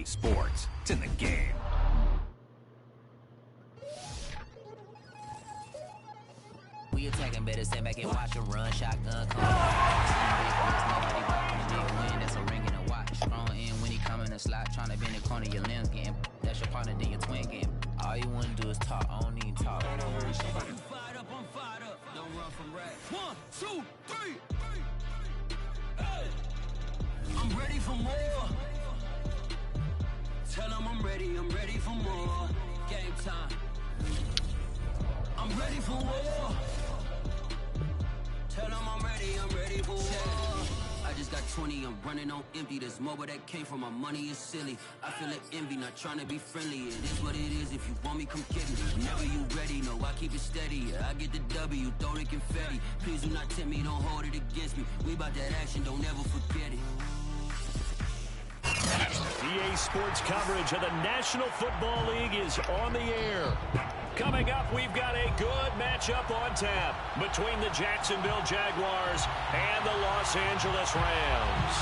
Sports. It's in the game. We attacking, better stand back and watch a run. Shotgun come. Nobody walking the big win. That's a ring and a watch. Strong in when he come in the slot. Trying to bend the corner of your limbs game. That's your partner, then your twin game. All you want to do is talk. I don't need talk. I'm fired up, I'm fired up. Don't run from rap. 1, 2, 3. Hey. I'm ready for more. Tell them I'm ready for more. Game time. I'm ready for war. Tell them I'm ready for war. I just got 20, I'm running on empty. This mobile that came from my money is silly. I feel like envy, not trying to be friendly. It is what it is, if you want me, come get me. Whenever you ready, no, I keep it steady. I get the W, throw the confetti. Please do not tempt me, don't hold it against me. We about that action, don't ever forget it. EA Sports coverage of the National Football League is on the air. Coming up, we've got a good matchup on tap between the Jacksonville Jaguars and the Los Angeles Rams.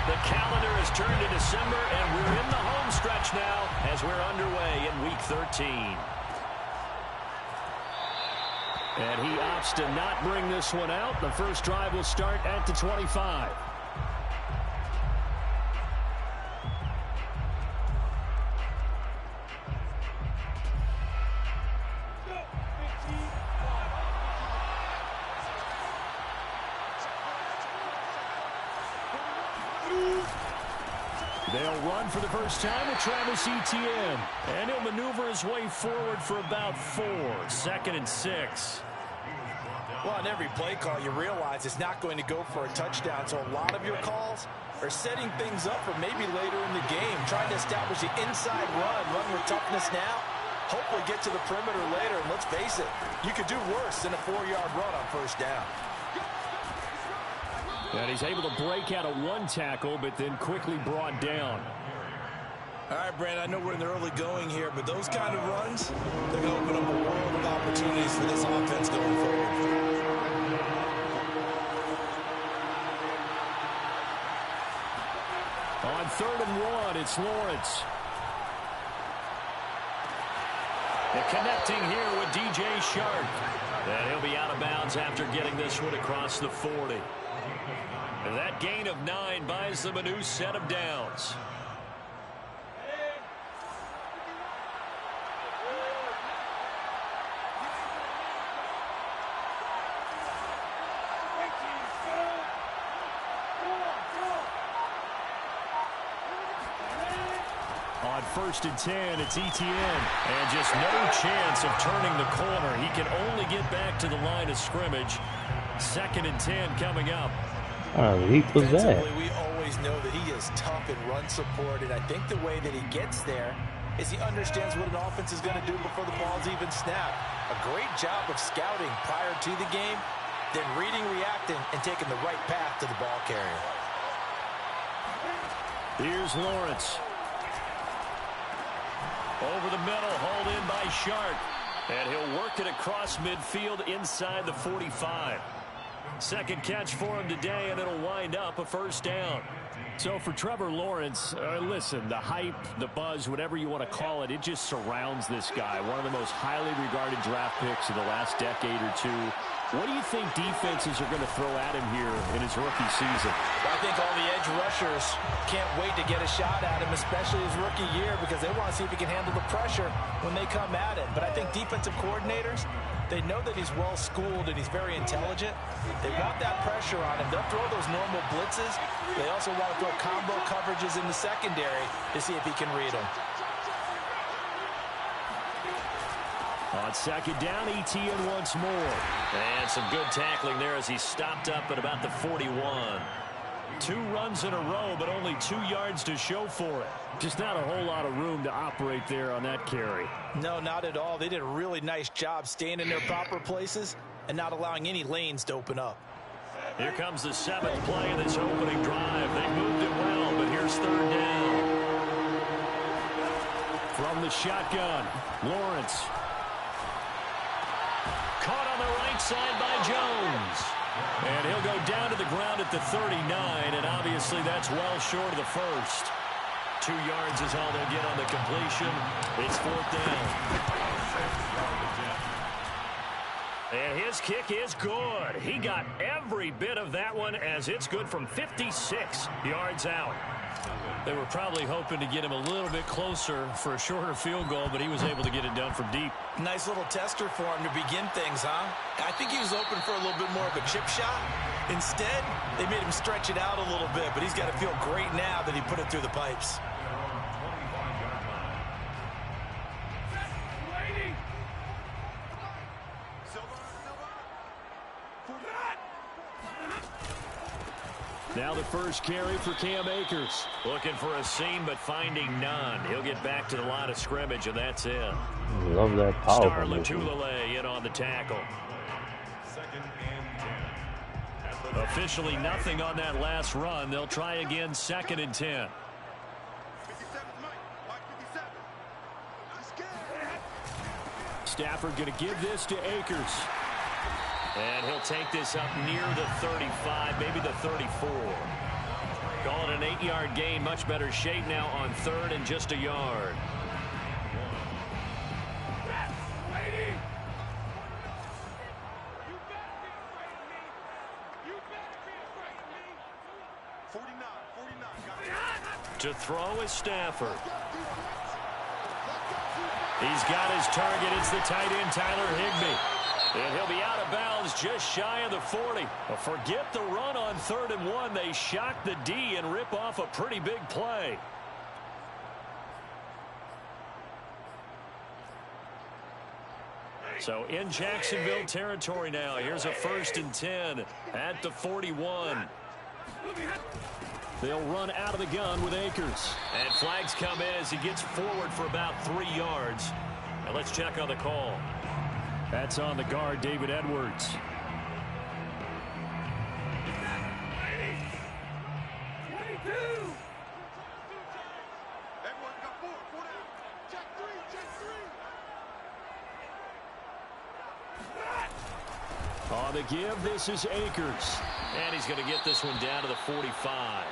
The calendar has turned to December, and we're in the home stretch now as we're underway in Week 13. And he opts to not bring this one out. The first drive will start at the 25. They'll run for the first time with Travis Etienne. And he'll maneuver his way forward for about 4. 2nd and 6. Well, on every play call, you realize it's not going to go for a touchdown. So a lot of your calls are setting things up for maybe later in the game, trying to establish the inside run with toughness now. Hopefully get to the perimeter later. And let's face it, you could do worse than a 4-yard run on first down. And he's able to break out of 1 tackle, but then quickly brought down. All right, Brandon, I know we're in the early going here, but those kind of runs, they're going to open up a world of opportunities for this offense going forward. On 3rd and 1, it's Lawrence. The connecting here with DJ Shark. And he'll be out of bounds after getting this one across the 40. And that gain of 9 buys them a new set of downs. On 1st and 10, it's Etienne. And just no chance of turning the corner. He can only get back to the line of scrimmage. 2nd and 10 coming up. Oh, he was that. We always know that he is tough in run support, and I think the way that he gets there is he understands what an offense is going to do before the ball's even snapped. A great job of scouting prior to the game, then reading, reacting, and taking the right path to the ball carrier. Here's Lawrence. Over the middle, hauled in by Shark. And he'll work it across midfield inside the 45. 2nd catch for him today, and it'll wind up a first down. So for Trevor Lawrence, listen, the hype, the buzz, whatever you want to call it, it just surrounds this guy. One of the most highly regarded draft picks in the last decade or two. What do you think defenses are going to throw at him here in his rookie season? I think all the edge rushers can't wait to get a shot at him, especially his rookie year, because they want to see if he can handle the pressure when they come at him. But I think defensive coordinators, they know that he's well-schooled and he's very intelligent. They want that pressure on him. They'll throw those normal blitzes. They also want to throw combo coverages in the secondary to see if he can read them. On 2nd down, Etienne once more. And some good tackling there as he stopped up at about the 41. 2 runs in a row, but only 2 yards to show for it. Just not a whole lot of room to operate there on that carry. No, not at all. They did a really nice job staying in their proper places and not allowing any lanes to open up. Here comes the 7th play of this opening drive. They moved it well, but here's 3rd down. From the shotgun, Lawrence. Caught on the right side by Jones. And he'll go down to the ground at the 39, and obviously that's well short of the first. 2 yards is all they'll get on the completion. It's 4th down. And his kick is good. He got every bit of that one as it's good from 56 yards out. They were probably hoping to get him a little bit closer for a shorter field goal, but he was able to get it done from deep. Nice little tester for him to begin things, huh? I think he was open for a little bit more of a chip shot. Instead, they made him stretch it out a little bit, but he's got to feel great now that he put it through the pipes. Now the first carry for Cam Akers. Looking for a seam, but finding none. He'll get back to the line of scrimmage, and that's it. Love that power. Star Latulele in on the tackle. Officially nothing on that last run. They'll try again, 2nd and 10. Stafford going to give this to Akers. And he'll take this up near the 35, maybe the 34. Call it an 8-yard gain. Much better shape now on 3rd and just a yard. To throw is Stafford. He's got his target. It's the tight end, Tyler Higbee. And he'll be out of bounds just shy of the 40. Forget the run on 3rd and 1. They shock the D and rip off a pretty big play. So in Jacksonville territory now. Here's a 1st and 10 at the 41. They'll run out of the gun with Akers. And flags come in as he gets forward for about 3 yards. And let's check on the call. That's on the guard, David Edwards. On the give, this is Akers. And he's going to get this one down to the 45.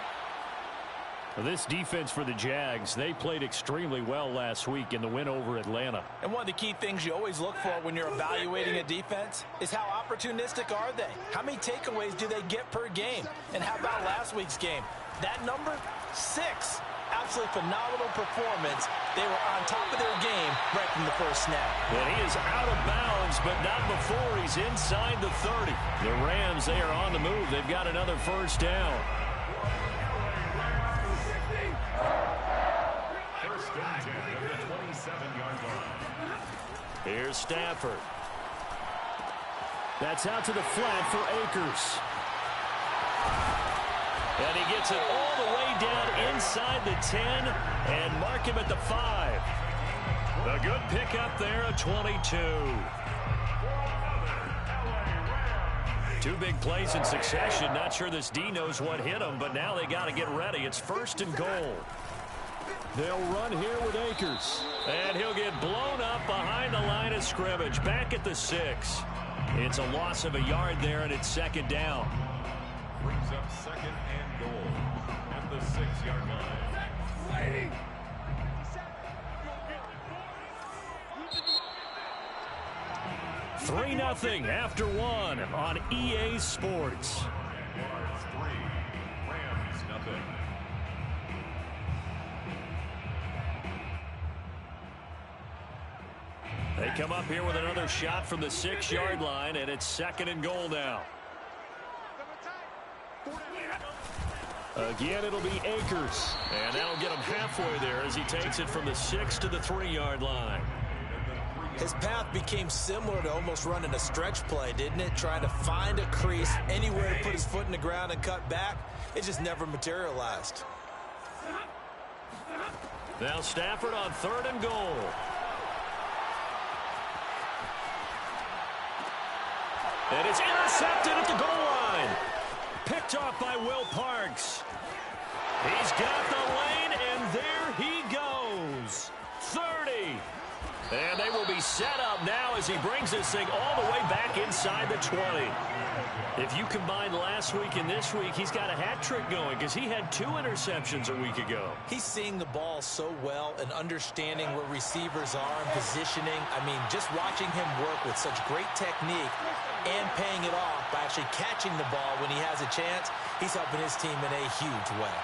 This defense for the Jags, they played extremely well last week in the win over Atlanta. And one of the key things you always look for when you're evaluating a defense is how opportunistic are they? How many takeaways do they get per game? And how about last week's game? That number, 6. Absolutely phenomenal performance. They were on top of their game right from the first snap. And he is out of bounds, but not before he's inside the 30. The Rams, they are on the move. They've got another 1st down. Here's Stafford. That's out to the flat for Akers. And he gets it all the way down inside the 10 and mark him at the 5. A good pickup there, a 22. 2 big plays in succession. Not sure this D knows what hit him, but now they got to get ready. It's 1st and goal. They'll run here with Akers. And he'll get blown up behind the line of scrimmage. Back at the 6. It's a loss of a yard there, and it's 2nd down. Brings up 2nd and goal at the 6-yard line. 3-0 after 1 on EA Sports. 3, Rams 0. They come up here with another shot from the 6-yard line, and it's 2nd and goal now. Again, it'll be Akers, and that'll get him halfway there as he takes it from the 6 to the 3-yard line. His path became similar to almost running a stretch play, didn't it? Trying to find a crease, anywhere to put his foot in the ground and cut back. It just never materialized. Now Stafford on 3rd and goal. And it's intercepted at the goal line. Picked off by Will Parks. He's got the lane, and there he goes. 30. And they will be set up now as he brings this thing all the way back inside the 20. If you combine last week and this week, he's got a hat trick going because he had 2 interceptions a week ago. He's seeing the ball so well and understanding where receivers are and positioning. I mean, just watching him work with such great technique and paying it off by actually catching the ball when he has a chance, he's helping his team in a huge way.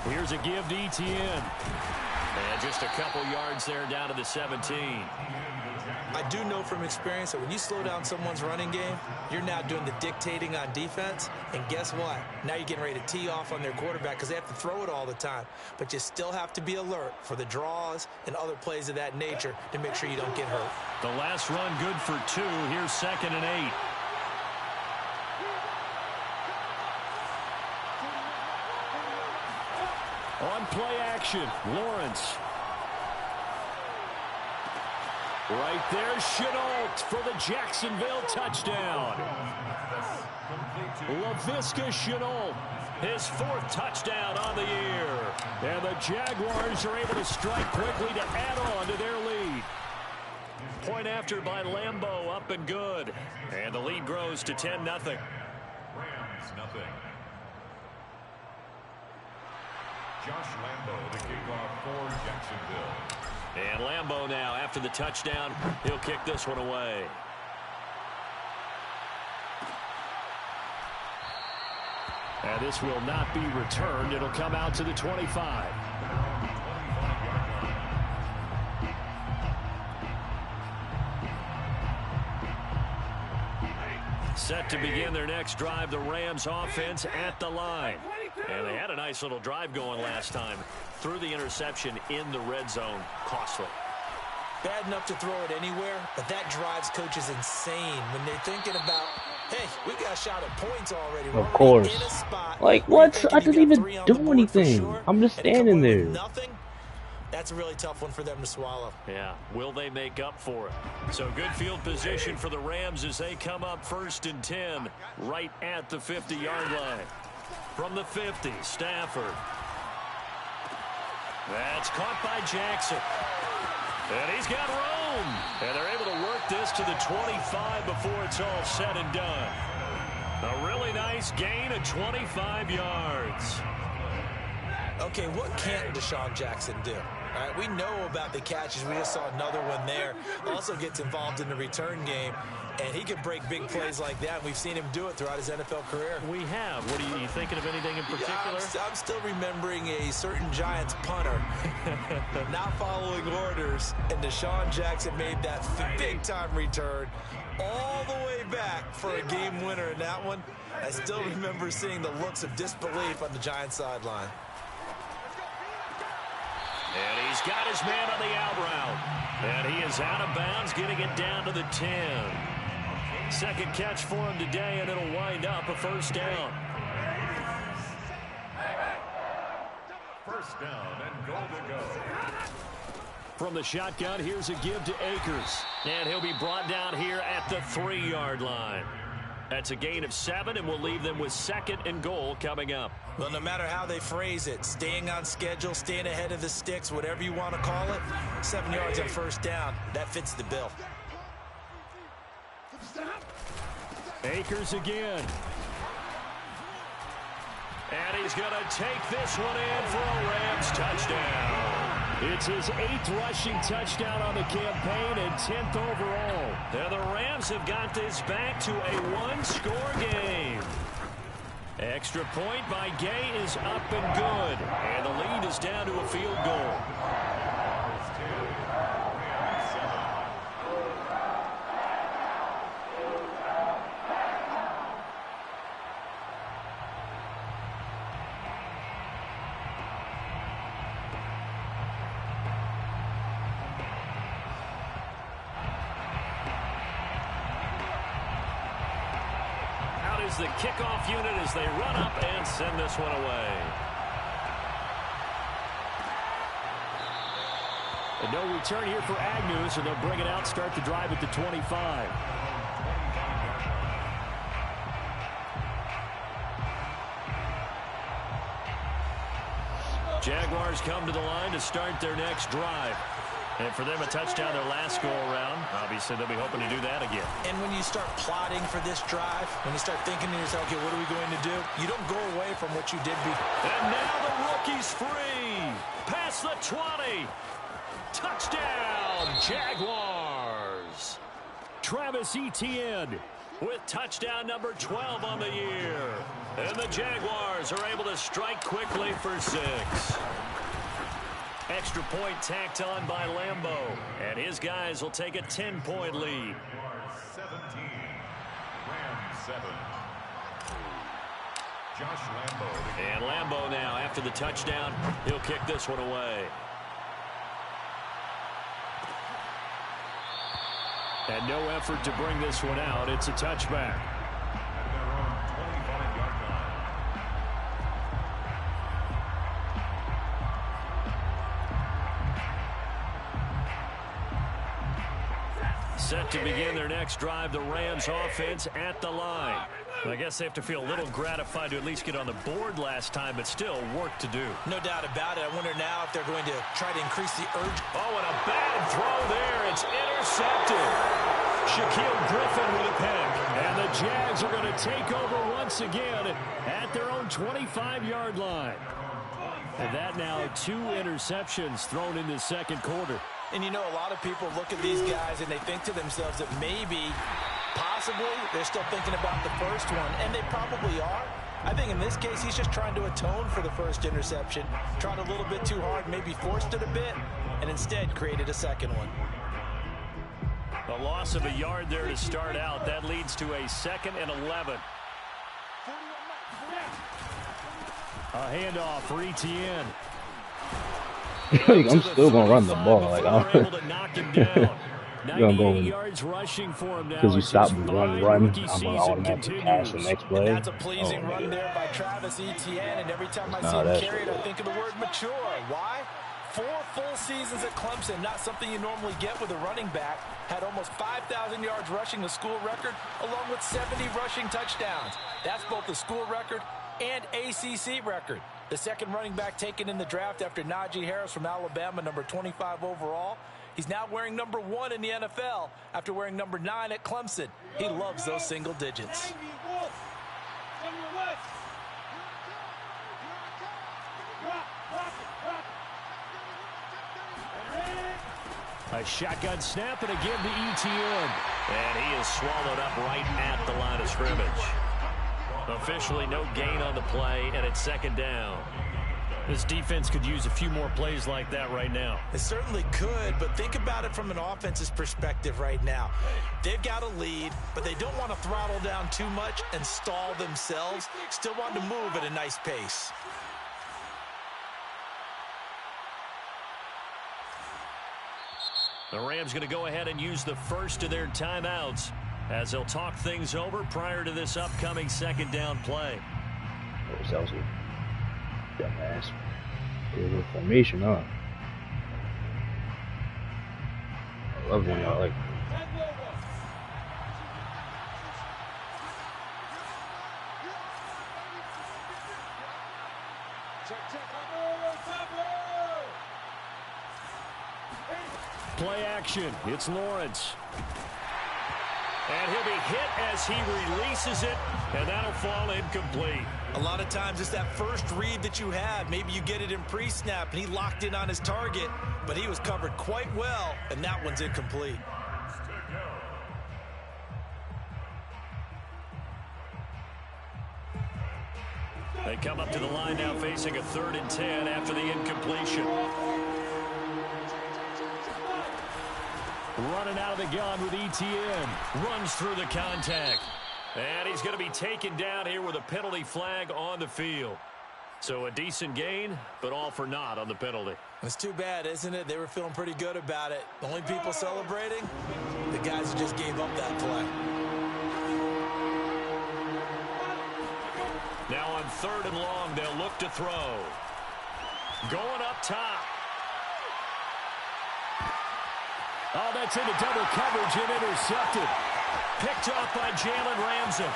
Here's a give to ETN. And just a couple yards there down to the 17. I do know from experience that when you slow down someone's running game, you're now doing the dictating on defense. And guess what? Now you're getting ready to tee off on their quarterback because they have to throw it all the time. But you still have to be alert for the draws and other plays of that nature to make sure you don't get hurt. The last run good for 2. Here's 2nd and 8. On play action, Lawrence. Right there, Chenault for the Jacksonville touchdown. Laviska Chenault, his 4th touchdown on the year. And the Jaguars are able to strike quickly to add on to their lead. Point after by Lambeau, up and good. And the lead grows to 10-0. Rams, nothing. Josh Lambeau, the kickoff for Jacksonville. And Lambeau now, after the touchdown, he'll kick this one away. And this will not be returned. It'll come out to the 25. Set to begin their next drive, the Rams offense at the line. And they had a nice little drive going last time. Threw the interception in the red zone. Costly. Bad enough to throw it anywhere, but that drives coaches insane when they're thinking about, hey, we got a shot at points already. Of course. Like, what? I didn't even do anything. Sure, I'm just standing there. Nothing. That's a really tough one for them to swallow. Yeah, will they make up for it? So good field position for the Rams as they come up 1st and 10 right at the 50-yard line. From the 50, Stafford. That's caught by Jackson. And he's got room. And they're able to work this to the 25 before it's all said and done. A really nice gain of 25 yards. Okay, what can't Deshaun Jackson do? All right, we know about the catches. We just saw another one there. Also gets involved in the return game, and he can break big plays like that. We've seen him do it throughout his NFL career. We have. What are you thinking of anything in particular? Yeah, I'm still remembering a certain Giants punter not following orders, and Deshaun Jackson made that big-time return all the way back for a game winner in that one. I still remember seeing the looks of disbelief on the Giants sideline. And he's got his man on the out route. And he is out of bounds, getting it down to the 10. 2nd catch for him today, and it'll wind up a 1st down. 1st down and goal to go. From the shotgun, here's a give to Akers. And he'll be brought down here at the 3-yard line. That's a gain of 7, and we'll leave them with 2nd and goal coming up. Well, no matter how they phrase it, staying on schedule, staying ahead of the sticks, whatever you want to call it, 7 yards on 1st down, that fits the bill. Akers again. And he's going to take this one in for a Rams touchdown. It's his 8th rushing touchdown on the campaign and 10th overall. And the Rams have got this back to a 1-score game. Extra point by Gay is up and good. And the lead is down to a field goal. The kickoff unit as they run up and send this one away. And no return here for Agnew, so they'll bring it out, start the drive at the 25. Jaguars come to the line to start their next drive. And for them, a touchdown their last go-around. Obviously, they'll be hoping to do that again. And when you start plotting for this drive, when you start thinking to yourself, okay, what are we going to do? You don't go away from what you did before. And now the rookie's free. Past the 20. Touchdown, Jaguars. Travis Etienne with touchdown number 12 on the year. And the Jaguars are able to strike quickly for 6. Extra point tacked on by Lambo. And his guys will take a 10-point lead. 17. Rams 7. Josh Lambo. And Lambo now, after the touchdown, he'll kick this one away. And no effort to bring this one out. It's a touchback. Their own 25-yard line. Set to begin their next drive, the Rams offense at the line. I guess they have to feel a little gratified to at least get on the board last time, but still work to do. No doubt about it. I wonder now if they're going to try to increase the urge. Oh, and a bad throw there. It's intercepted. Shaquille Griffin with a pick. And the Jags are going to take over once again at their own 25-yard line. And that now 2 interceptions thrown in the second quarter. And you know, a lot of people look at these guys and they think to themselves that maybe, possibly, they're still thinking about the first one, and they probably are. I think in this case, he's just trying to atone for the first interception. Tried a little bit too hard, maybe forced it a bit, and instead created a second one. A loss of a yard there to start out. That leads to a 2nd and 11. A handoff for Etienne. I'm still gonna run the ball. Like I'm gonna go yards rushing for him now. because you stop and run. I'm gonna automatically pass the next play. And that's a pleasing run there by Travis Etienne. And every time I see him carry it, I think of the word mature. Why? 4 full seasons at Clemson, not something you normally get with a running back. Had almost 5,000 yards rushing, the school record, along with 70 rushing touchdowns. That's both the school record and ACC record. The second running back taken in the draft after Najee Harris from Alabama, number 25 overall. He's now wearing number 1 in the NFL after wearing number 9 at Clemson. He loves those single digits. A shotgun snap, and again to Etienne. And he is swallowed up right at the line of scrimmage. Officially no gain on the play, and it's 2nd down. This defense could use a few more plays like that right now. It certainly could, but think about it from an offense's perspective right now. They've got a lead, but they don't want to throttle down too much and stall themselves. Still want to move at a nice pace. The Rams going to go ahead and use the first of their timeouts as they'll talk things over prior to this upcoming 2nd down play. That was a dumbass. Good formation, huh? I love when y'all like. Play action. It's Lawrence. And he'll be hit as he releases it, and that'll fall incomplete. A lot of times it's that first read that you have. Maybe you get it in pre-snap, and he locked in on his target, but he was covered quite well, and that one's incomplete. They come up to the line now facing a 3rd and 10 after the incompletion. Running out of the gun with Etienne. Runs through the contact. And he's going to be taken down here with a penalty flag on the field. So a decent gain, but all for naught on the penalty. It's too bad, isn't it? They were feeling pretty good about it. The only people celebrating, the guys who just gave up that play. Now on 3rd and long, they'll look to throw. Going up top. Oh, that's into double coverage and intercepted. Picked off by Jalen Ramsey.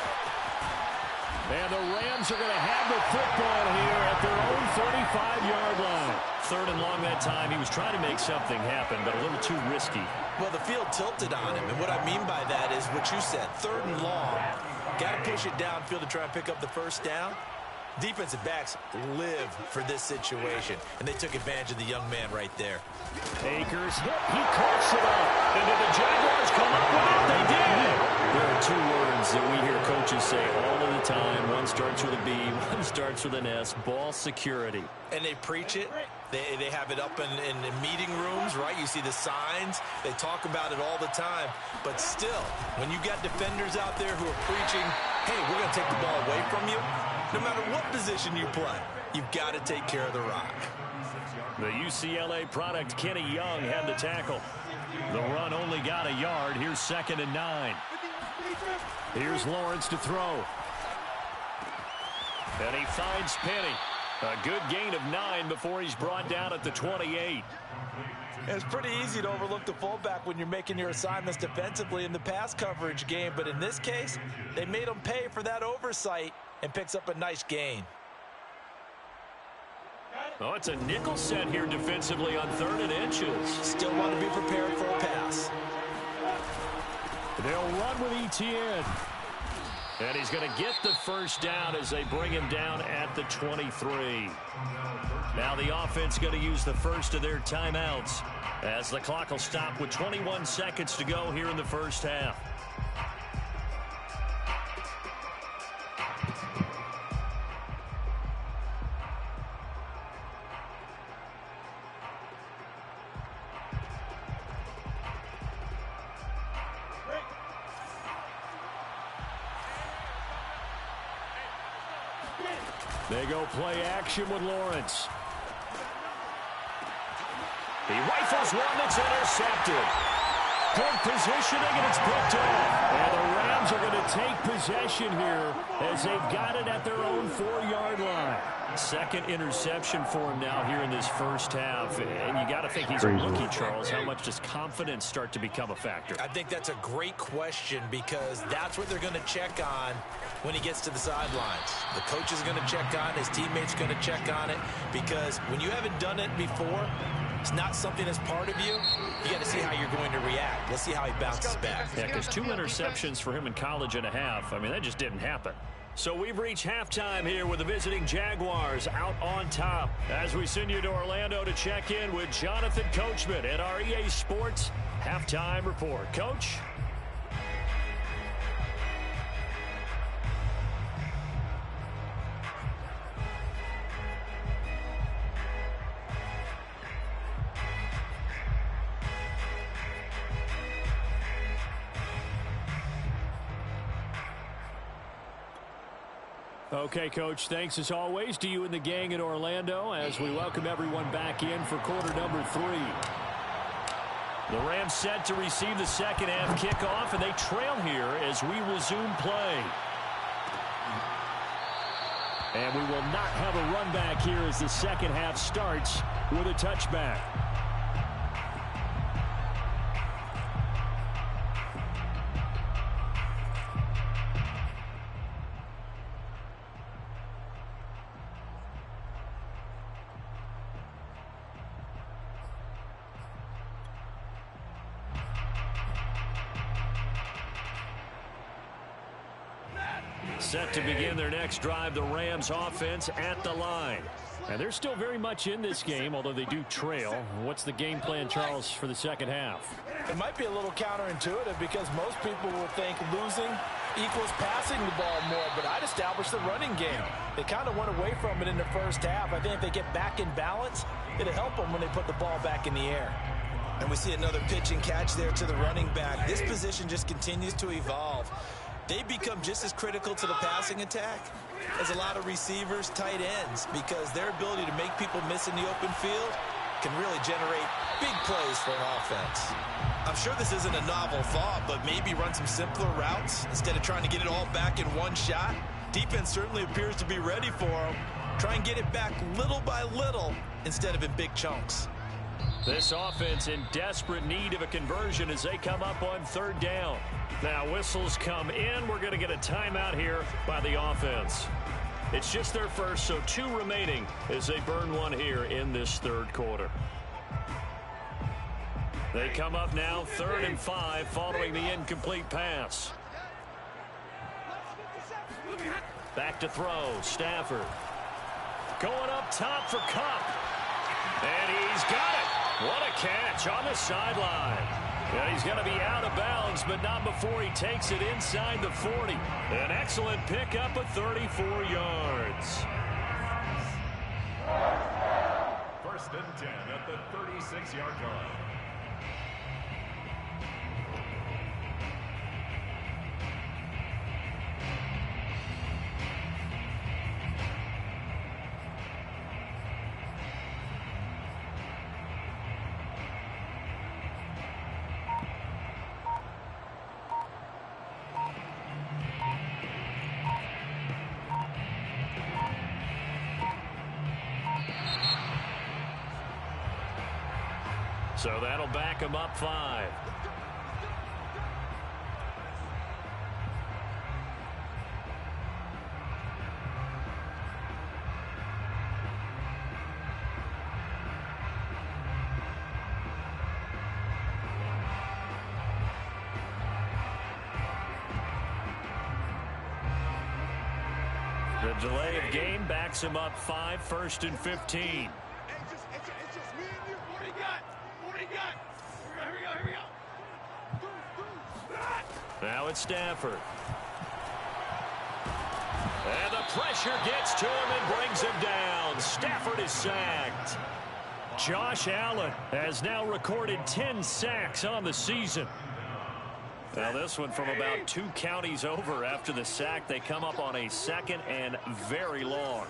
And the Rams are going to have the football here at their own 45-yard line. 3rd and long that time. He was trying to make something happen, but a little too risky. Well, the field tilted on him, and what I mean by that is what you said, 3rd and long. Got to push it downfield to try and pick up the first down. Defensive backs live for this situation, and they took advantage of the young man right there. Akers hit. He coughs it up. And did the Jaguars come up with it? They did. There are 2 words that we hear coaches say all of the time. One starts with a B, one starts with an S. Ball security. And they preach it. They have it up in meeting rooms, right? You see the signs. They talk about it all the time. But still, when you got defenders out there who are preaching, hey, we're going to take the ball away from you, no matter what position you play, you've got to take care of the rock. The UCLA product, Kenny Young, had the tackle. The run only got a yard. Here's 2nd and 9. Here's Lawrence to throw. And he finds Penny. A good gain of 9 before he's brought down at the 28. It's pretty easy to overlook the fullback when you're making your assignments defensively in the pass coverage game. But in this case, they made him pay for that oversight and picks up a nice gain. Oh, it's a nickel set here defensively on 3rd and inches. Still want to be prepared for a pass. They'll run with Etienne. And he's going to get the first down as they bring him down at the 23. Now the offense going to use the first of their timeouts as the clock will stop with 21 seconds to go here in the first half. They go play action with Lawrence. He rifles one that's intercepted. Good positioning, and it's picked off. And the Rams are going to take possession here as they've got it at their own 4-yard line. 2nd interception for him now here in this first half. And you got to think he's a rookie, Charles. How much does confidence start to become a factor? I think that's a great question because that's what they're going to check on when he gets to the sidelines. The coach is going to check on, his teammates going to check on it, because when you haven't done it before, it's not something that's part of you. You got to see how you're going to react. Let's see how he bounces back. Yeah, because 2 interceptions for him in college and a half. I mean, that just didn't happen. So we've reached halftime here with the visiting Jaguars out on top. As we send you to Orlando to check in with Jonathan Coachman at our EA Sports Halftime Report. Coach? Okay, Coach, thanks as always to you and the gang in Orlando as we welcome everyone back in for quarter number 3. The Rams set to receive the second half kickoff, and they trail here as we resume play. And we will not have a run back here as the second half starts with a touchback. Set to begin their next drive, the Rams offense at the line. And they're still very much in this game, although they do trail. What's the game plan, Charles, for the second half? It might be a little counterintuitive because most people will think losing equals passing the ball more, but I'd establish the running game. They kind of went away from it in the first half. I think if they get back in balance, it'll help them when they put the ball back in the air. And we see another pitch and catch there to the running back. This position just continues to evolve. They become just as critical to the passing attack as a lot of receivers, tight ends, because their ability to make people miss in the open field can really generate big plays for an offense. I'm sure this isn't a novel thought, but maybe run some simpler routes instead of trying to get it all back in one shot. Defense certainly appears to be ready for them. Try and get it back little by little instead of in big chunks. This offense in desperate need of a conversion as they come up on 3rd down. Now whistles come in. We're going to get a timeout here by the offense. It's just their first, so 2 remaining as they burn one here in this 3rd quarter. They come up now 3rd and 5 following the incomplete pass. Back to throw. Stafford. Going up top for Cup. And he's got it. What a catch on the sideline. And he's going to be out of bounds, but not before he takes it inside the 40. An excellent pickup of 34 yards. 1st and 10 at the 36-yard line. So that'll back him up 5. The delay of game backs him up 5, 1st and 15. Now it's Stafford. And the pressure gets to him and brings him down. Stafford is sacked. Josh Allen has now recorded 10 sacks on the season. Now this one from about 2 counties over after the sack. They come up on a 2nd and very long.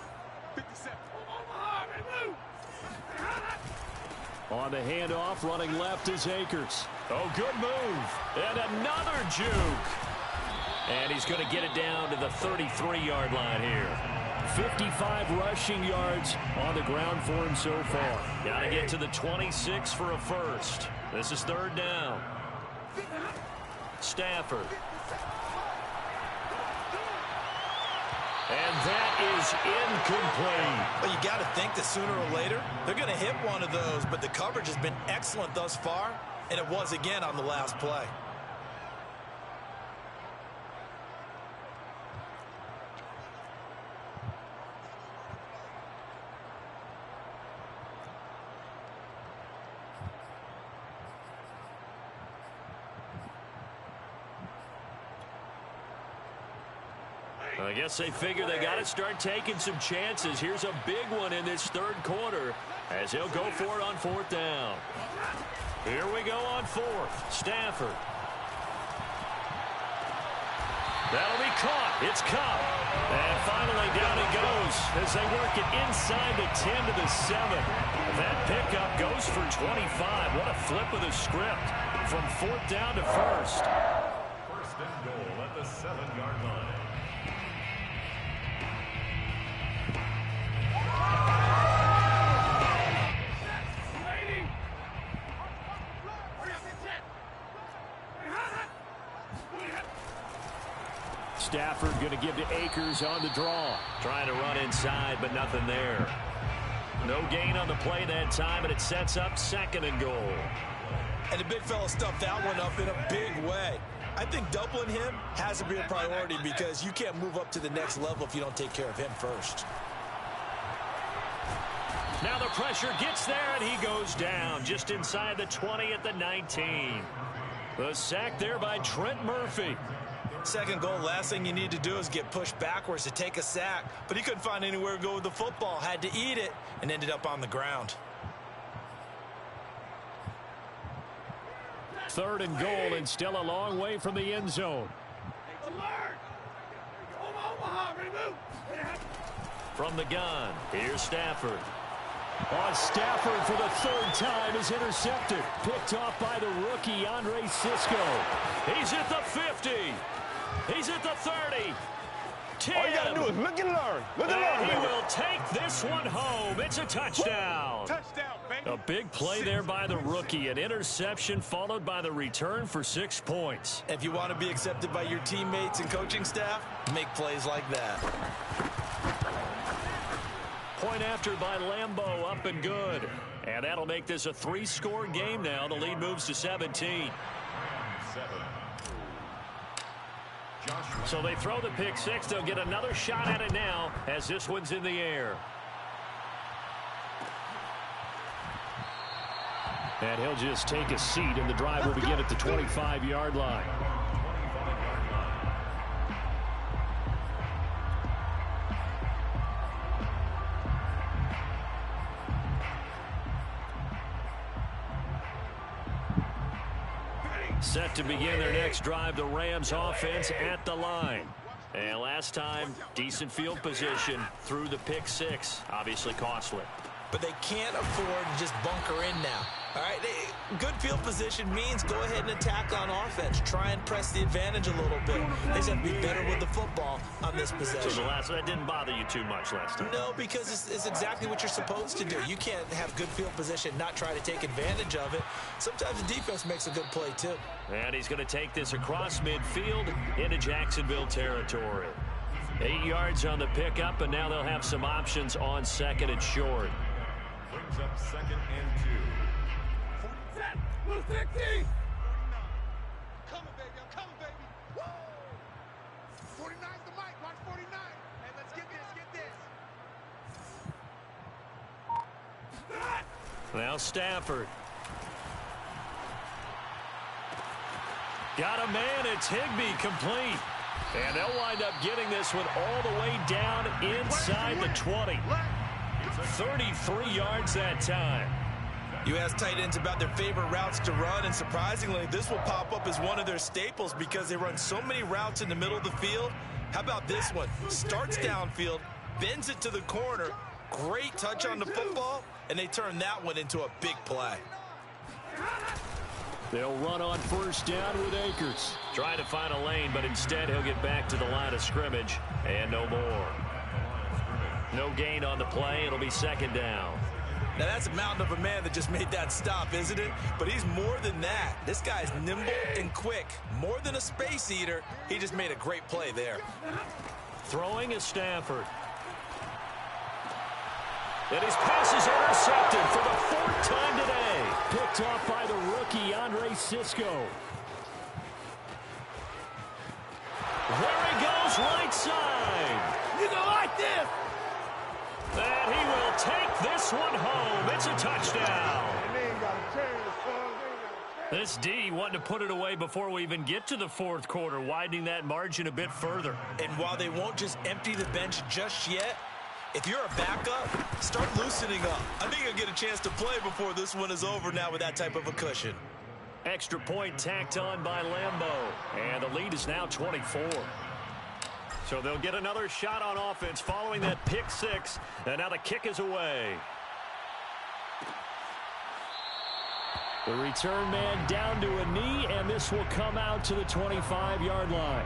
On the handoff, running left is Akers. Oh, good move. And another juke. And he's going to get it down to the 33-yard line here. 55 rushing yards on the ground for him so far. Got to get to the 26 for a first. This is 3rd down. Stafford. And that is incomplete. Well, you got to think that sooner or later they're going to hit one of those, but the coverage has been excellent thus far, and it was again on the last play. I guess they figure they got to start taking some chances. Here's a big one in this 3rd quarter as he'll go for it on 4th down. Here we go on 4th. Stafford. That'll be caught. It's Cup. And finally down he goes as they work it inside the 10 to the 7. That pickup goes for 25. What a flip of the script from 4th down to 1st. 1st and goal at the 7-yard line. Stafford going to give to Akers on the draw. Trying to run inside, but nothing there. No gain on the play that time, and it sets up 2nd and goal. And the big fella stuffed that one up in a big way. I think doubling him has to be a priority because you can't move up to the next level if you don't take care of him first. Now the pressure gets there, and he goes down just inside the 20 at the 19. The sack there by Trent Murphy. 2nd goal, last thing you need to do is get pushed backwards to take a sack. But he couldn't find anywhere to go with the football. Had to eat it and ended up on the ground. 3rd and goal and still a long way from the end zone. From the gun, here's Stafford. Stafford for the 3rd time is intercepted. Picked off by the rookie, Andre Cisco. He's at the 50. He's at the 30. 10. All you got to do is look and learn. Look and learn, He baby. will take this one home. It's a touchdown. Touchdown, baby. A big play there by the rookie. An interception followed by the return for 6 points. If you want to be accepted by your teammates and coaching staff, make plays like that. Point after by Lambeau, up and good. And that'll make this a 3-score game now. The lead moves to 17. 7. So they throw the pick six. They'll get another shot at it now as this one's in the air. And he'll just take a seat, and the drive will begin at the 25-yard line. Set to begin their next drive, the Rams offense at the line. And last time, decent field position through the pick six. Obviously costly. But they can't afford to just bunker in now. All right, good field position means go ahead and attack on offense. Try and press the advantage a little bit. They just have to be better with the football on this possession. So that didn't bother you too much last time? No, because it's exactly what you're supposed to do. You can't have good field position, not try to take advantage of it. Sometimes the defense makes a good play, too. And he's going to take this across midfield into Jacksonville territory. 8 yards on the pickup, and now they'll have some options on second and short. Brings up 2nd and 2. Blue 60! Coming, baby. I'm coming, baby. Woo! 49's the mic. Watch 49. Hey, let's get this. Now Stafford. Got a man. It's Higbee, complete. And they'll wind up getting this one all the way down inside the 20. 33 yards that time. You ask tight ends about their favorite routes to run, and surprisingly, this will pop up as one of their staples because they run so many routes in the middle of the field. How about this one? Starts downfield, bends it to the corner, great touch on the football, and they turn that one into a big play. They'll run on first down with Akers. Trying to find a lane, but instead he'll get back to the line of scrimmage, and no more. No gain on the play. It'll be second down. Now, that's a mountain of a man that just made that stop, isn't it? But he's more than that. This guy's nimble and quick. More than a space eater, he just made a great play there. Throwing is Stafford. And his pass is intercepted for the 4th time today. Picked off by the rookie, Andre Sisco. There he goes, right side. You gonna like this? And he will take this one home. It's a touchdown. This D wanting to put it away before we even get to the 4th quarter, widening that margin a bit further. And while they won't just empty the bench just yet, if you're a backup, start loosening up. I think you'll get a chance to play before this one is over now with that type of a cushion. Extra point tacked on by Lambeau. And the lead is now 24. So they'll get another shot on offense following that pick six. And now the kick is away. The return man down to a knee, and this will come out to the 25-yard line.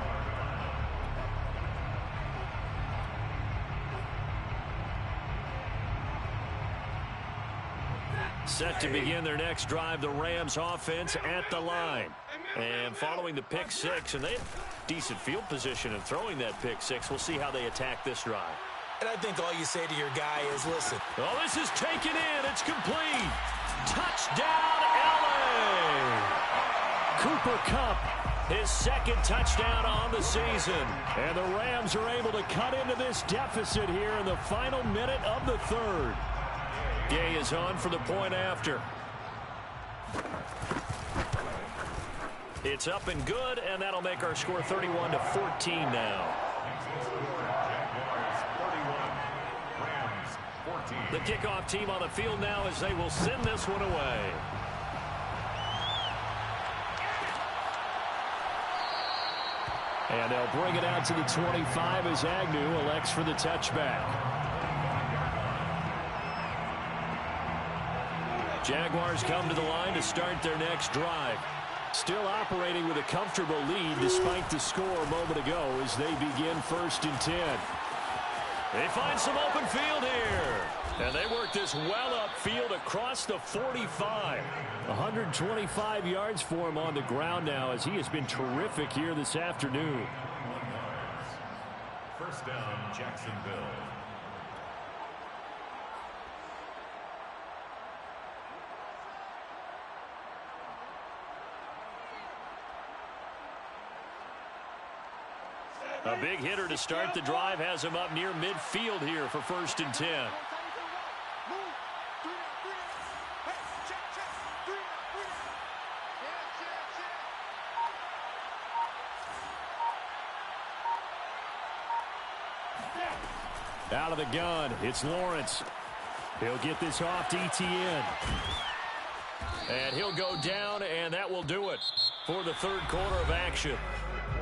Set to begin their next drive, the Rams offense at the line. And following the pick six, and they have decent field position in throwing that pick six. We'll see how they attack this drive. And I think all you say to your guy is, listen. Oh, this is taken in. It's complete. Touchdown, LA. Cooper Kupp, his 2nd touchdown on the season. And the Rams are able to cut into this deficit here in the final minute of the 3rd. Gay is on for the point after. It's up and good, and that'll make our score 31-14 now. The kickoff team on the field now as they will send this one away. And they'll bring it out to the 25 as Agnew elects for the touchback. Jaguars come to the line to start their next drive. Still operating with a comfortable lead despite the score a moment ago as they begin 1st and 10. They find some open field here. And they work this well upfield across the 45. 125 yards for him on the ground now as he has been terrific here this afternoon. 1st down, Jacksonville. A big hitter to start the drive has him up near midfield here for 1st and 10. Out of the gun, it's Lawrence. He'll get this off to Etienne. And he'll go down, and that will do it for the 3rd quarter of action.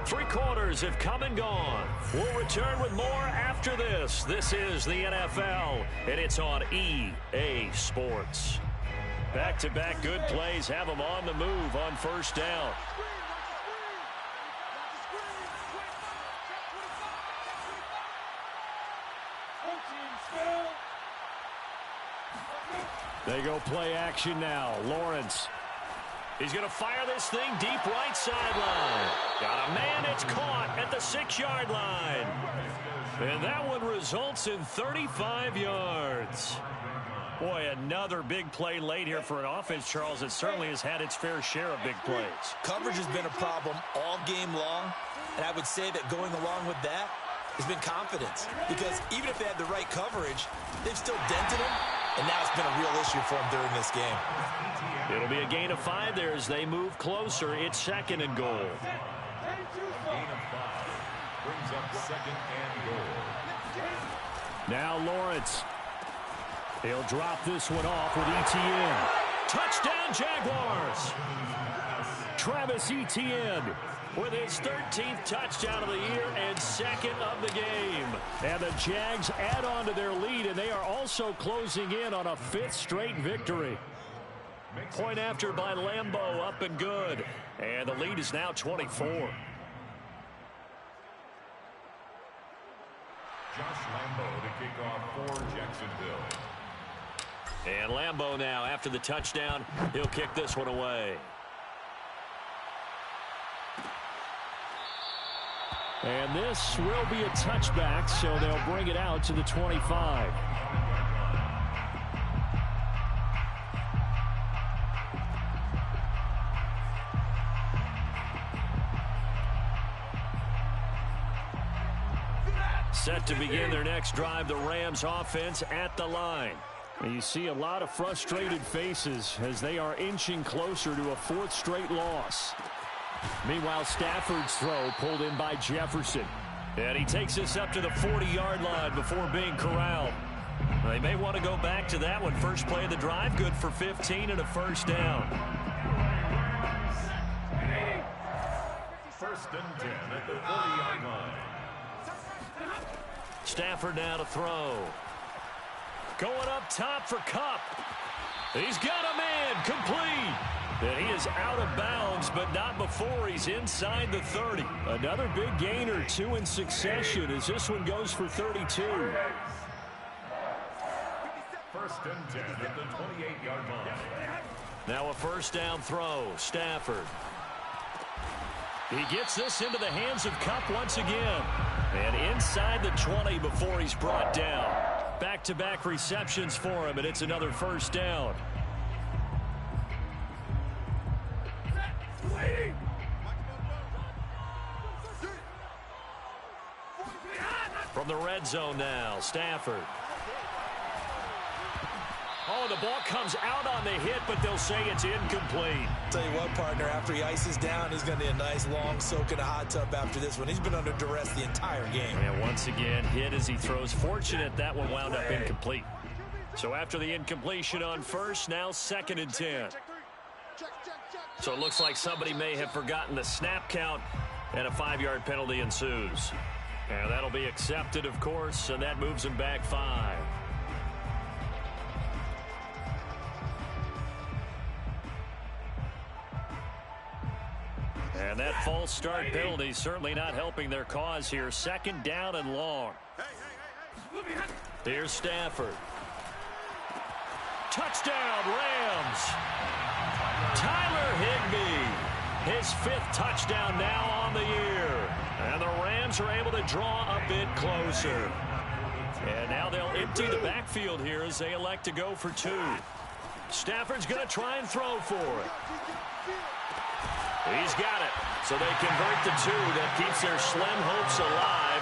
3 quarters have come and gone. We'll return with more after this. This is the NFL, and it's on EA Sports. Back-to-back good plays have them on the move on 1st down. They go play action now. Lawrence. He's going to fire this thing deep right sideline. Got a man, it's caught at the 6-yard line. And that one results in 35 yards. Boy, another big play late here for an offense, Charles, that certainly has had its fair share of big plays. Coverage has been a problem all game long, and I would say that going along with that has been confidence. Because even if they had the right coverage, they've still dented him, and now it's been a real issue for him during this game. It'll be a gain of 5 there as they move closer. It's 2nd and goal. A gain of 5 brings up 2nd and goal. Now Lawrence. He'll drop this one off with Etienne. Touchdown Jaguars. Travis Etienne with his 13th touchdown of the year and 2nd of the game. And the Jags add on to their lead, and they are also closing in on a 5th straight victory. Point after by Lambeau, up and good. And the lead is now 24. Josh Lambeau to kick off for Jacksonville. And Lambeau now, after the touchdown, he'll kick this one away. And this will be a touchback, so they'll bring it out to the 25. Set to begin their next drive, the Rams offense at the line. And you see a lot of frustrated faces as they are inching closer to a 4th straight loss. Meanwhile, Stafford's throw pulled in by Jefferson. And he takes this up to the 40-yard line before being corralled. They may want to go back to that one. First play of the drive, good for 15 and a 1st down. 1st and 10 at the 40-yard line. Stafford now to throw. Going up top for Kupp. He's got a man, complete. And he is out of bounds, but not before he's inside the 30. Another big gainer, 2 in succession, as this one goes for 32. 1st and 10 at the 28-yard line. Now a 1st down throw. Stafford. He gets this into the hands of Kupp once again. And inside the 20 before he's brought down. Back-to-back receptions for him, and it's another 1st down. From the red zone now, Stafford. Oh, the ball comes out on the hit, but they'll say it's incomplete. Tell you what, partner, after he ices down, he's going to need a nice long soak in a hot tub after this one. He's been under duress the entire game. And once again, hit as he throws. Fortunate that one wound up incomplete. So after the incompletion on 1st, now 2nd and 10. So it looks like somebody may have forgotten the snap count, and a 5-yard penalty ensues. And that'll be accepted, of course, and that moves him back 5. And that false start penalty certainly not helping their cause here. 2nd down and long. Here's Stafford. Touchdown, Rams. Tyler Higbee. His 5th touchdown now on the year. And the Rams are able to draw a bit closer. And now they'll empty the backfield here as they elect to go for 2. Stafford's going to try and throw for it. He's got it. So they convert the 2. That keeps their slim hopes alive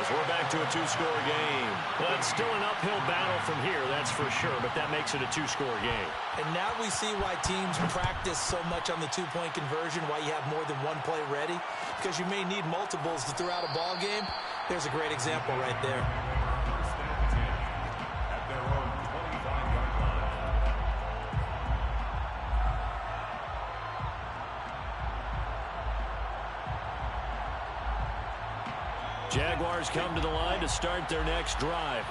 as we're back to a 2-score game. Well, it's still an uphill battle from here, that's for sure, but that makes it a 2-score game. And now we see why teams practice so much on the 2-point conversion, why you have more than one play ready, because you may need multiples to throw out a ball game. There's a great example right there. At their own 25-yard line. Jaguars come to the line to start their next drive.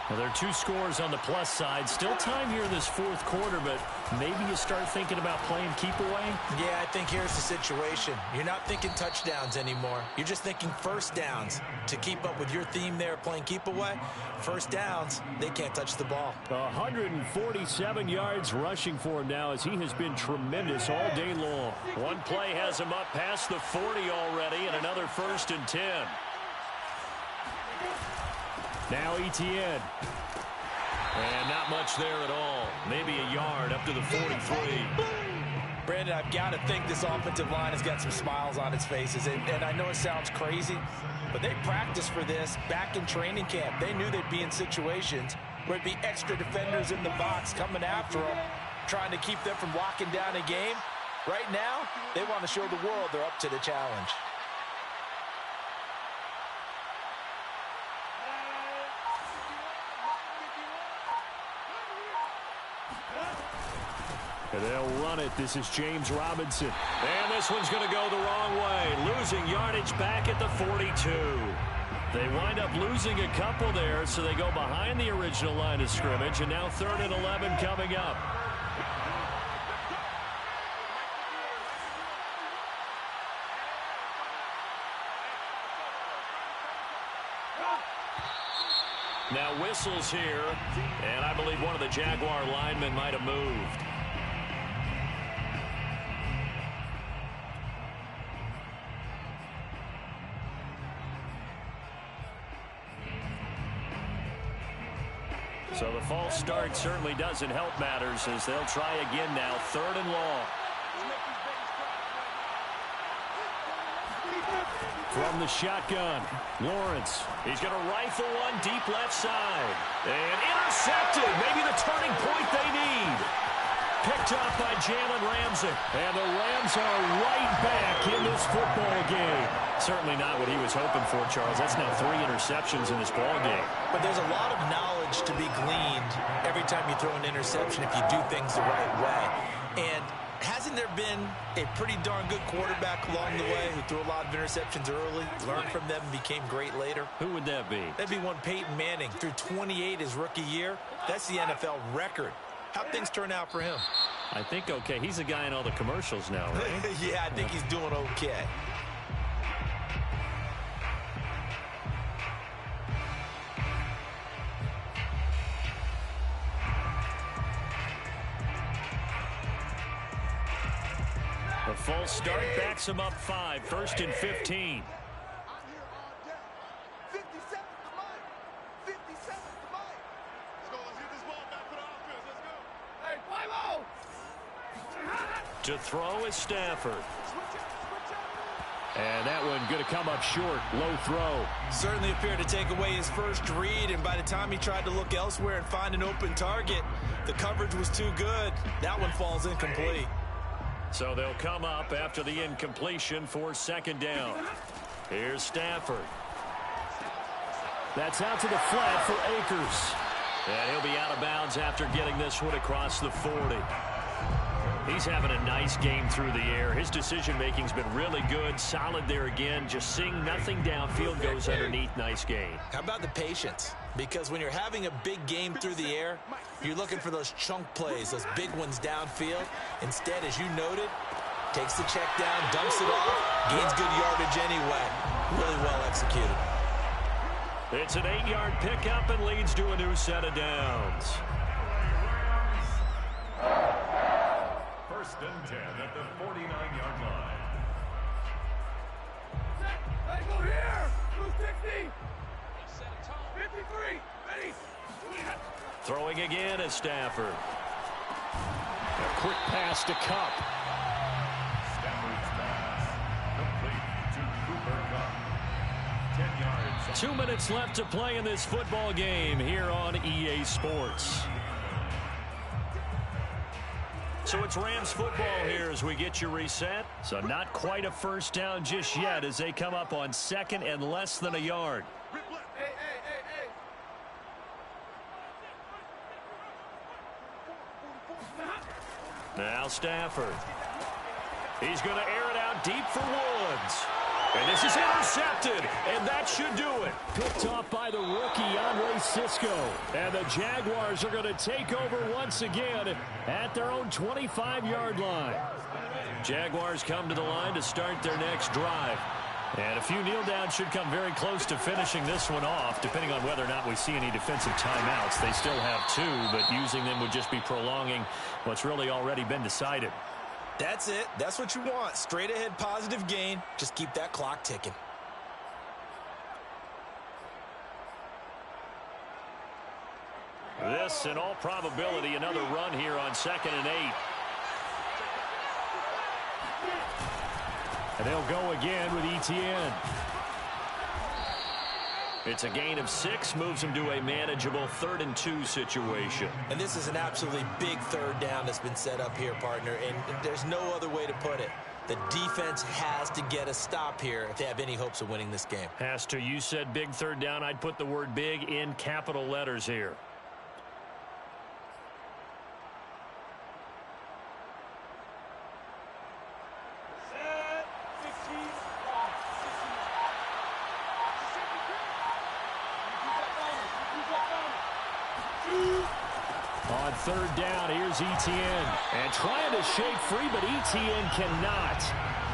Well, there are 2 scores on the plus side. Still time here in this 4th quarter, but maybe you start thinking about playing keep away? Yeah, I think here's the situation. You're not thinking touchdowns anymore. You're just thinking first downs. To keep up with your theme there, playing keep away, first downs, they can't touch the ball. 147 yards rushing for him now as he has been tremendous all day long. One play has him up past the 40 already, and another 1st and 10. Now Etienne. And not much there at all. Maybe a yard up to the 43. Brandon, I've got to think this offensive line has got some smiles on its faces. And I know it sounds crazy, but they practiced for this back in training camp. They knew they'd be in situations where it'd be extra defenders in the box coming after them, trying to keep them from locking down a game. Right now, they want to show the world they're up to the challenge. And they'll run it. This is James Robinson. And this one's going to go the wrong way. Losing yardage back at the 42. They wind up losing a couple there, so they go behind the original line of scrimmage. And now 3rd and 11 coming up. Now whistles here, and I believe one of the Jaguar linemen might have moved. So the false start certainly doesn't help matters as they'll try again now, 3rd and long. From the shotgun, Lawrence. He's going to rifle one deep left side. And intercepted. Maybe the turning point they need. Picked up by Jalen Ramsey. And the Rams are right back in this football game. Certainly not what he was hoping for, Charles. That's now 3 interceptions in this ball game. But there's a lot of knowledge to be gleaned every time you throw an interception if you do things the right way. And hasn't there been a pretty darn good quarterback along the way who threw a lot of interceptions early, learned from them, and became great later? Who would that be? That'd be one Peyton Manning. Threw 28 his rookie year. That's the NFL record. How'd things turn out for him? I think okay. He's a guy in all the commercials now, right? Yeah, I think he's doing okay. The false start backs him up 5, 1st and 15. To throw is Stafford. And that one going to come up short. Low throw. Certainly appeared to take away his first read, and by the time he tried to look elsewhere and find an open target, the coverage was too good. That one falls incomplete. So they'll come up after the incompletion for 2nd down. Here's Stafford. That's out to the flat for Akers. And he'll be out of bounds after getting this one across the 40. He's having a nice game through the air. His decision-making's been really good. Solid there again. Just seeing nothing downfield, goes underneath. Nice game. How about the patience? Because when you're having a big game through the air, you're looking for those chunk plays, those big ones downfield. Instead, as you noted, Takes the check down, dumps it off, gains good yardage anyway. Really well executed. It's an 8-yard pickup and leads to a new set of downs. First and 10 at the 49-yard line. Hey, go here! 260! 53! Ready? Throwing again is Stafford. A quick pass to Cup. Stafford's pass complete to Cooper Kupp. 10 yards. 2 minutes left to play in this football game here on EA Sports. So it's Rams football here as we get you reset. So not quite a first down just yet as they come up on second and less than a yard. Hey, hey, hey, hey! Now Stafford. He's going to air it out deep for Woods. And this is intercepted, and that should do it. Picked off by the rookie, Andre Sisco. And the Jaguars are going to take over once again at their own 25-yard line. Jaguars come to the line to start their next drive. And a few kneel downs should come very close to finishing this one off, depending on whether or not we see any defensive timeouts. They still have 2, but using them would just be prolonging what's really already been decided. That's it. That's what you want. Straight ahead positive gain. Just keep that clock ticking. This, in all probability, another run here on 2nd and 8. And they'll go again with Etienne. It's a gain of 6, moves them to a manageable 3rd and 2 situation. And this is an absolutely big third down that's been set up here, partner, and there's no other way to put it. The defense has to get a stop here if they have any hopes of winning this game. Has to. You said big third down. I'd put the word big in capital letters here. On 3rd down, here's Etienne. And trying to shake free, but Etienne cannot.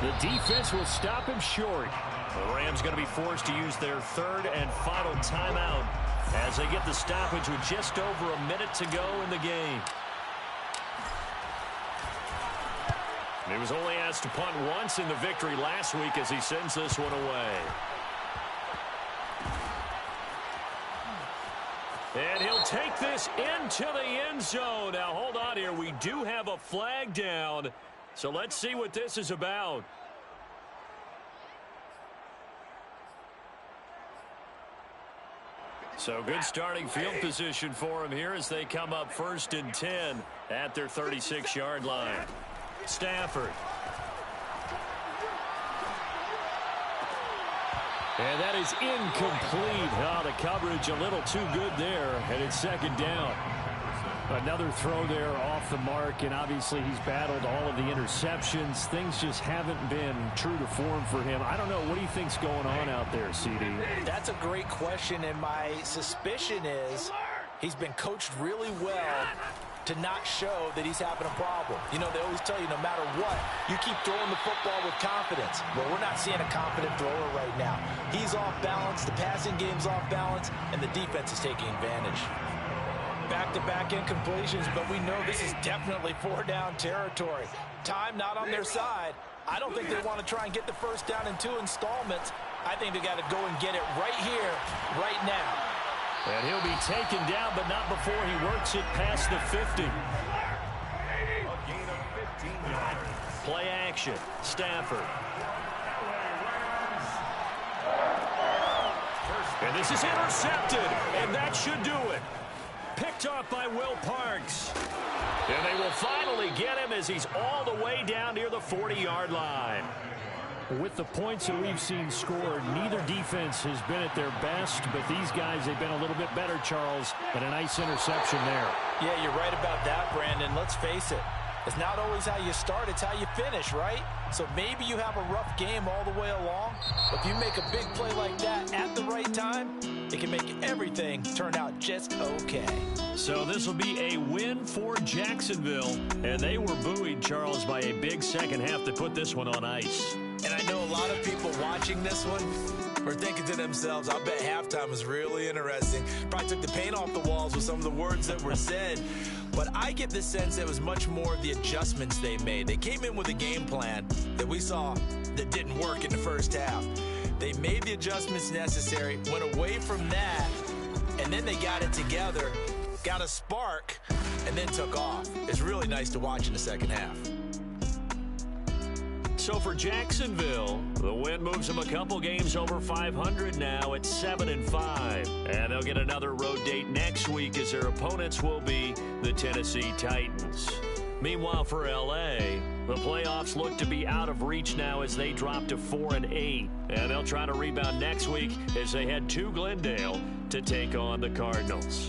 The defense will stop him short. The Rams going to be forced to use their 3rd and final timeout as they get the stoppage with just over a minute to go in the game. He was only asked to punt once in the victory last week as he sends this one away. And he'll take this into the end zone. Now, hold on here. We do have a flag down. So let's see what this is about. So good starting field position for him here as they come up 1st and 10 at their 36-yard line. Stafford. And that is incomplete. Oh, the coverage a little too good there, and it's 2nd down. Another throw there off the mark, and obviously he's battled all of the interceptions. Things just haven't been true to form for him. I don't know. What do you think's going on out there, CD? That's a great question, and my suspicion is he's been coached really well to not show that he's having a problem. You know, they always tell you no matter what, you keep throwing the football with confidence. Well, we're not seeing a confident thrower right now. He's off balance, the passing game's off balance, and the defense is taking advantage. Back-to-back incompletions, but we know this is definitely 4-down territory. Time not on their side. I don't think they want to try and get the first down in 2 installments. I think they got to go and get it right here, right now. And he'll be taken down, but not before he works it past the 50. A gain of 15 yards. Play action. Stafford. And this is intercepted, and that should do it. Picked off by Will Parks. And they will finally get him as he's all the way down near the 40-yard line. With the points that we've seen scored, neither defense has been at their best, but these guys, they've been a little bit better, Charles, and a nice interception there. Yeah, you're right about that, Brandon. Let's face it. It's not always how you start, it's how you finish, right? So maybe you have a rough game all the way along. But if you make a big play like that at the right time, it can make everything turn out just okay. So this will be a win for Jacksonville. And they were buoyed, Charles, by a big second half to put this one on ice. And I know a lot of people watching this one are thinking to themselves, I bet halftime was really interesting. Probably took the paint off the walls with some of the words that were said. But I get the sense it was much more of the adjustments they made. They came in with a game plan that we saw that didn't work in the first half. They made the adjustments necessary, went away from that, and then they got it together, got a spark, and then took off. It's really nice to watch in the second half. So for Jacksonville, the win moves them a couple games over 500 now at 7-5. And they'll get another road date next week as their opponents will be the Tennessee Titans. Meanwhile, for L.A., the playoffs look to be out of reach now as they drop to 4-8. And they'll try to rebound next week as they head to Glendale to take on the Cardinals.